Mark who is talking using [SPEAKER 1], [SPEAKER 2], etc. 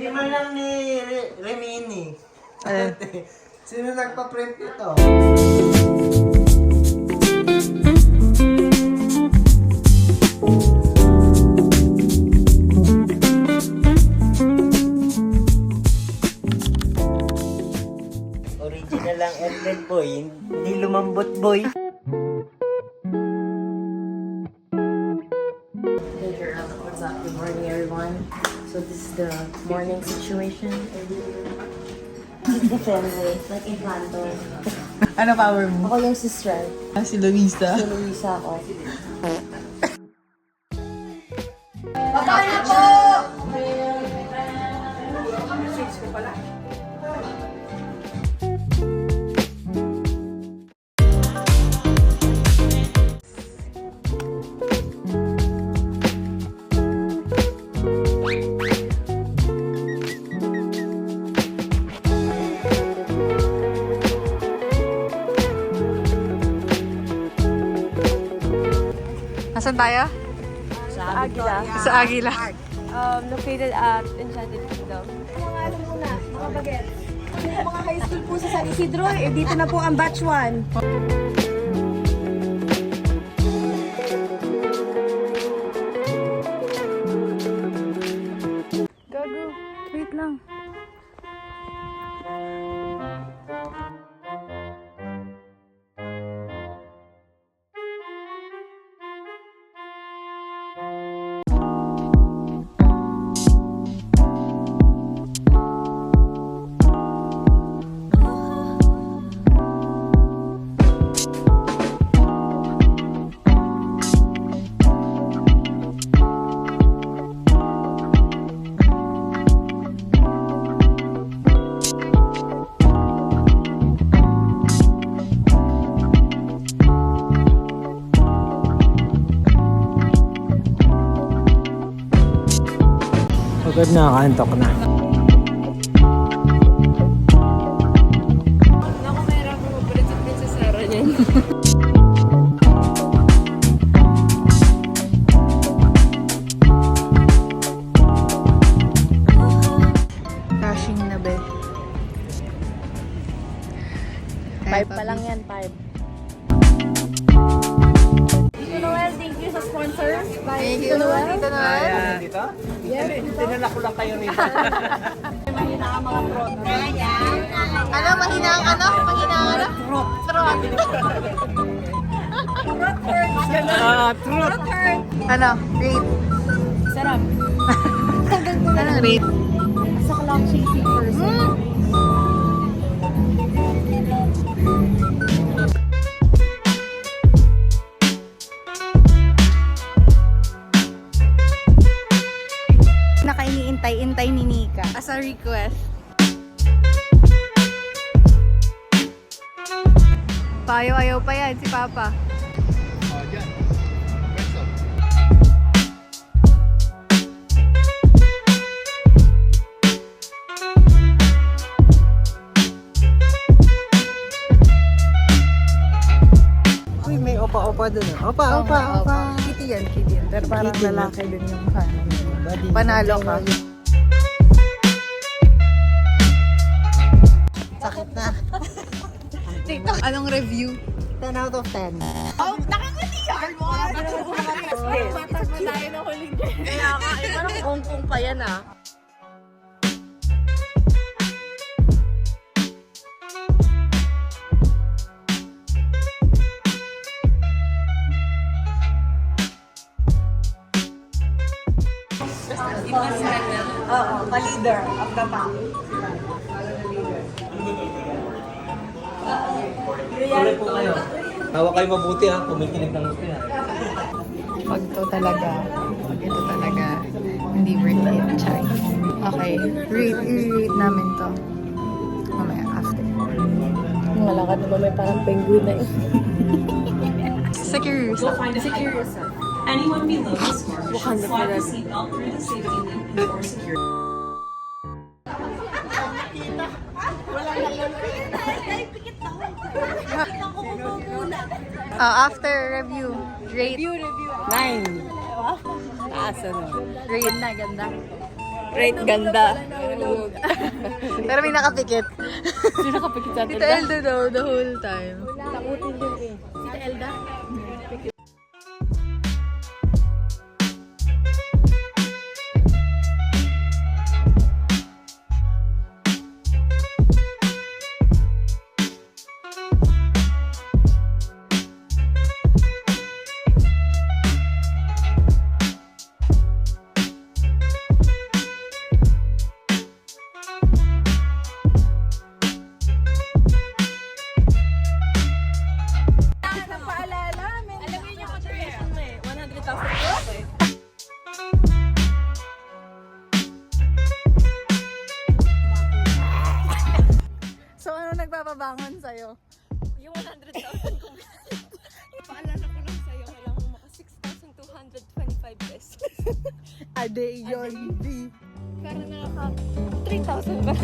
[SPEAKER 1] Hindi man lang ni Remini. Sino nagpa-print ito? Original lang Ellen boy, hindi lumambot boy.
[SPEAKER 2] What's up? Good morning, everyone. So this is the morning situation. The family, like in Planto.
[SPEAKER 3] Ano power mo?
[SPEAKER 2] Ako yung sister.
[SPEAKER 3] Si Luisa.
[SPEAKER 2] Si Luisa ako.
[SPEAKER 3] Baba na po! Nasaan tayo?
[SPEAKER 2] Sa Agila.
[SPEAKER 3] Sa Agila.
[SPEAKER 2] Located at Enchanted Kingdom.
[SPEAKER 4] Mga ano muna, mga bagets. Yung mga high school po sa San Isidro, dito na po ang batch 1.
[SPEAKER 3] Gago. Wait lang.
[SPEAKER 1] Pagod na, kantok na.
[SPEAKER 2] Naku, mayroon ako princess Sarah niyan.
[SPEAKER 3] Crashing na be.
[SPEAKER 2] 5 pa lang yan, 5.
[SPEAKER 4] Tito Noel, thank you sa sponsor.
[SPEAKER 3] Thank you, Tito Noel.
[SPEAKER 1] Dito? Yes. Tinala ko lang kayo rito.
[SPEAKER 4] Mahina ang mga proto.
[SPEAKER 3] Ano? Mahina ang ano? Mahina ang ano? Throat.
[SPEAKER 1] Truth.
[SPEAKER 3] Ano? Rate.
[SPEAKER 2] Sarap.
[SPEAKER 3] Anong rate?
[SPEAKER 4] Sa lang cheesy person.
[SPEAKER 3] Nakainiintay-intay ni Nika. As a request. Payo-ayaw pa yan si Papa.
[SPEAKER 1] Uy, may opa-opa dun. Opa.
[SPEAKER 3] Kitty yan. Pero parang
[SPEAKER 1] Kitty, no?
[SPEAKER 3] lalaki din yung mukha.
[SPEAKER 1] Daddy.
[SPEAKER 3] Panalo ka.
[SPEAKER 1] Sakit na.
[SPEAKER 3] Anong review?
[SPEAKER 1] 10 out of 10.
[SPEAKER 2] Batas na tayo na huling day. Kaya ka, parang kongkong pa yan ah.
[SPEAKER 4] Oo, ka-leader of the pack.
[SPEAKER 1] Tuloy po kayo. Tawa kayo mabuti ha, kumikinig ng gusto yan.
[SPEAKER 3] Pag ito talaga, hindi worth it. Chai. Okay, i-rate namin to. Mamaya, after.
[SPEAKER 2] Malakad naman may parang penguin na eh.
[SPEAKER 3] Secure
[SPEAKER 5] You'll find a secure. Anyone below the score should slide the seatbelt through the safety loop before secure.
[SPEAKER 3] After review, rate.
[SPEAKER 2] Review.
[SPEAKER 1] 9. Taas ano.
[SPEAKER 3] Rate na, ganda. Right, ganda. Pero may nakapikit. May nakapikit sa atin. Tita Elda daw, the whole time.
[SPEAKER 4] Takutin din eh. Tita Elda?
[SPEAKER 3] So, ano nagpapabangon sa'yo?
[SPEAKER 4] Yung 100,000 kung paalala ko lang sa'yo, kailangan maka 6,225 pesos.
[SPEAKER 3] A day yun, B.
[SPEAKER 4] Pero nakaka 3,000 ba?